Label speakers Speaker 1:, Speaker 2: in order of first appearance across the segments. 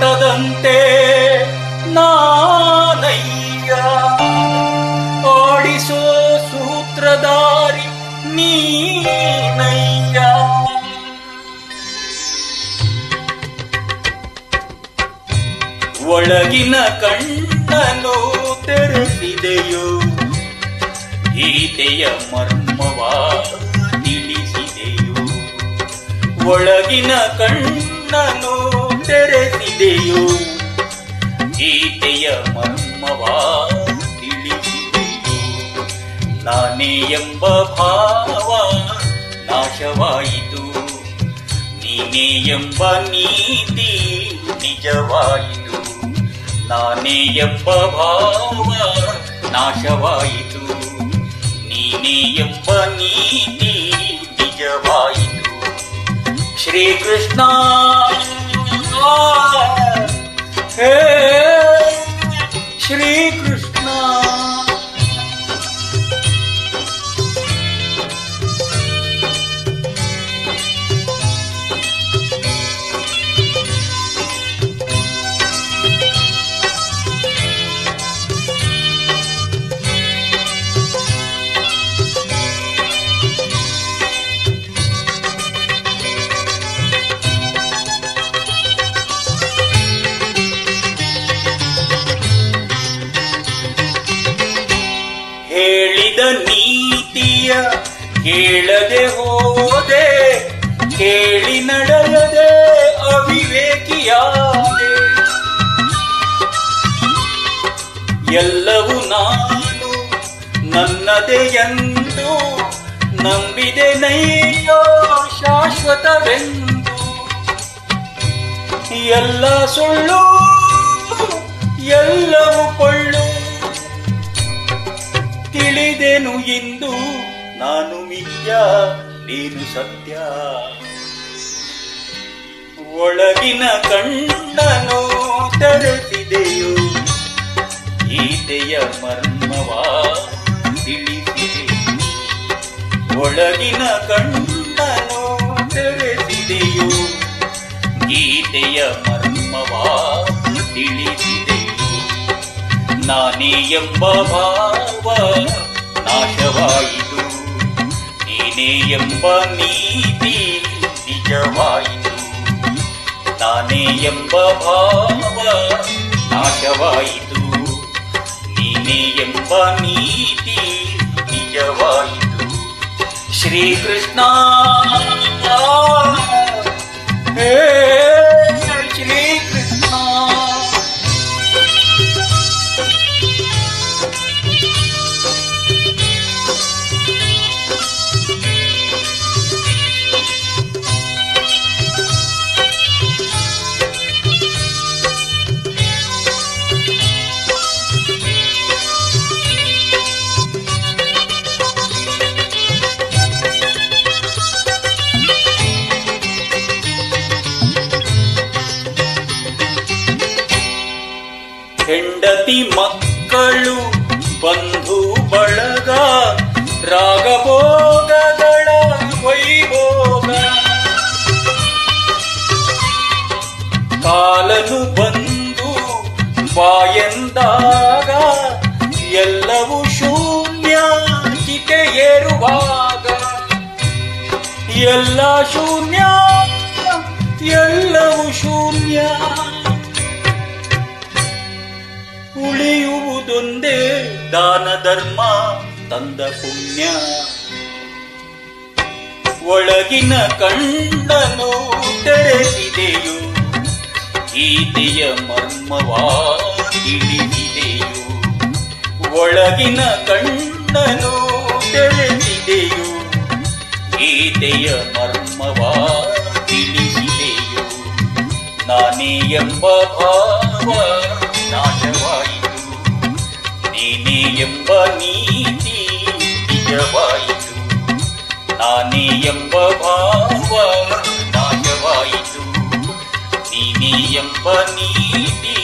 Speaker 1: ಆಟದಂತೆ ನಾನಯ್ಯ, ಆಡಿಸೋ ಸೂತ್ರಧಾರಿ ನೀನಯ್ಯ. ಒಳಗಿನ ಕಣ್ಣನು ತೆರೆಸಿದೆಯೋ, ಗೀತೆಯ ಮರ್ಮವ ತಿಳಿಸಿದೆಯೋ. ಒಳಗಿನ ಕಣ್ಣನು ತೆರೆಸಿದೆಯೋ, ಗೀತೆಯ ಮರ್ಮವ ತಿಳಿಸಿದೆಯೋ. ನಾನೇ ಎಂಬ ಭಾವ ನಾಶವಾಯಿತು, ನೀನೇ ಎಂಬ ನೀತಿ ನಿಜವಾಯಿತು. ನಾನೇ ಎಂಬ ಭಾವ ನಾಶವಾಯಿತು, ನೀನೇ ಎಂಬ ನೀತಿ ನಿಜವಾಯಿತು. ಶ್ರೀಕೃಷ್ಣ ಹೇ ಶ್ರೀಕೃಷ್ಣ. ಹೇಳಿದ ನೀತಿಯ ಕೇಳದೆ ಹೋದೆ, ಕೇಳಿ ನಡೆಯದೆ ಅವಿವೇಕಿಯಾದೆ. ಎಲ್ಲವೂ ನಾನು ನನ್ನದೇ ಎಂದು ನಂಬಿದೆ ನಯ್ಯೋ ಶಾಶ್ವತವೆಂದು. ಎಲ್ಲ ಸುಳ್ಳು ಎಲ್ಲವೂ ಕೊಳ್ಳು, ತಿಳಿದೆನು ಇಂದು ನಾನು ಮಿಥ್ಯ ನೀನು ಸತ್ಯ. ಒಳಗಿನ ಕಣ್ಣನು ತೆರೆಸಿದೆಯೋ, ಗೀತೆಯ ಮರ್ಮವ ತಿಳಿಸಿದೆಯೋ. ಒಳಗಿನ ಕಣ್ಣನು ತೆರೆಸಿದೆಯೋ, ಗೀತೆಯ ಮರ್ಮವ ತಿಳಿಸಿದೆಯೋ. ನಾನೇ ಎಂಬ ಭಾವ ನಾಶವಾಯಿತು, ನೀನೇ ಎಂಬ ನೀತಿ ನಿಜವಾಯಿತು. ನಾನೇ ಎಂಬ ಭಾವ ನಾಶವಾಯಿತು, ನೀನೇ ಎಂಬ ನೀತಿ ನಿಜವಾಯಿತು. ಶ್ರೀಕೃಷ್ಣ ಹೇ ಶ್ರೀಕೃಷ್ಣ. ಹೆಂಡತಿ ಮಕ್ಕಳು ಬಂಧು ಬಳಗ, ರಾಗಭೋಗಗಳ ವೈಭೋಗ. ಕಾಲನು ಬಂದು ಬಾಯೆಂದಾಗ ಎಲ್ಲವೂ ಶೂನ್ಯ ಚಿತೆ ಏರುವಾಗ. ಎಲ್ಲ ಶೂನ್ಯ ಎಲ್ಲವೂ ಶೂನ್ಯ, ಉಳಿಯುವುದೊಂದೇ ದಾನ ಧರ್ಮ ತಂದ ಪುಣ್ಯ. ಒಳಗಿನ ಕಣ್ಣನು ತೆರೆಸಿದೆಯೋ, ಗೀತೆಯ ಮರ್ಮವ ತಿಳಿಸಿದೆಯೋ. ಒಳಗಿನ ಕಣ್ಣನು ತೆರೆಸಿದೆಯೋ, ಗೀತೆಯ ಮರ್ಮವ ತಿಳಿಸಿದೆಯೋ. ನಾನೇ ಎಂಬ ಭಾವ ನಾಶವಾಯಿತು, ನೀನೇ ಎಂಬ ನೀತಿ ನಿಜವಾಯಿತು. ನಾನೇ ಎಂಬ ಭಾವ ನಾಶವಾಯಿತು, ನೀನೇ ಎಂಬ ನೀತಿ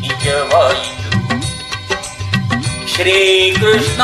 Speaker 1: ನಿಜವಾಯಿತು. ಶ್ರೀಕೃಷ್ಣ